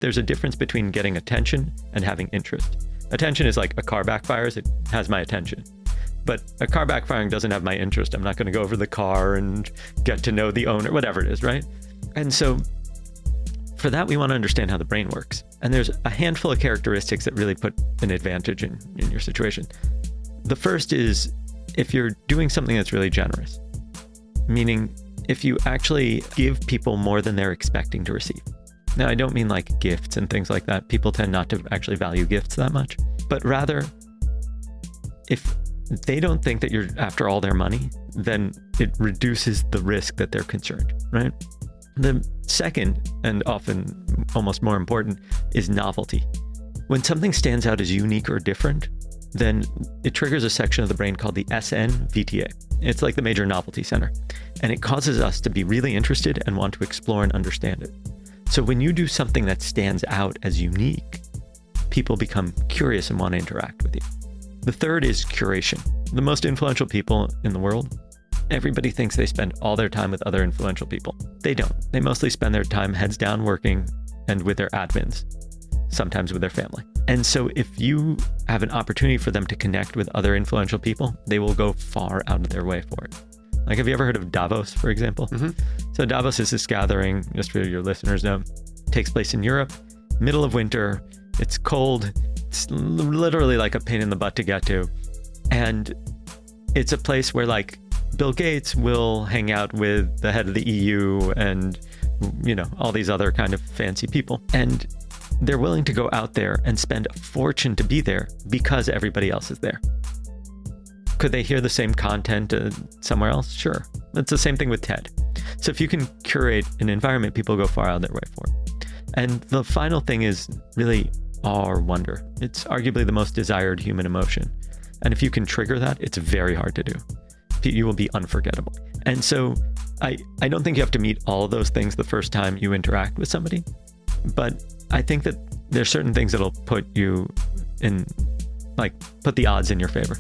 There's a difference between getting attention and having interest. Attention is like a car backfires, it has my attention. But a car backfiring doesn't have my interest. I'm not going to go over the car and get to know the owner, whatever it is, right? And so for that, we want to understand how the brain works. And there's a handful of characteristics that really put an advantage in your situation. The first is if you're doing something that's really generous, meaning if you actually give people more than they're expecting to receive. Now, I don't mean like gifts and things like that. People tend not to actually value gifts that much, but rather if they don't think that you're after all their money, then it reduces the risk that they're concerned, right? The second, and often almost more important, is novelty. When something stands out as unique or different, then it triggers a section of the brain called the SNVTA. It's like the major novelty center, and it causes us to be really interested and want to explore and understand it. So when you do something that stands out as unique, people become curious and want to interact with you. The third is curation. The most influential people in the world, everybody thinks they spend all their time with other influential people. They don't. They mostly spend their time heads down working and with their admins, sometimes with their family. And so if you have an opportunity for them to connect with other influential people, they will go far out of their way for it. Like, have you ever heard of Davos, for example? Mm-hmm. So Davos is this gathering, just for your listeners know, takes place in Europe, middle of winter. It's cold. It's literally like a pain in the butt to get to. And it's a place where like Bill Gates will hang out with the head of the EU and, you know, all these other kind of fancy people. And they're willing to go out there and spend a fortune to be there because everybody else is there. Could they hear the same content somewhere else? Sure. It's the same thing with TED. So if you can curate an environment, people go far out of their way for it. And the final thing is really awe or wonder. It's arguably the most desired human emotion. And if you can trigger that, it's very hard to do. You will be unforgettable. And so I don't think you have to meet all of those things the first time you interact with somebody, but I think that there's certain things that'll put you in, like, put the odds in your favor.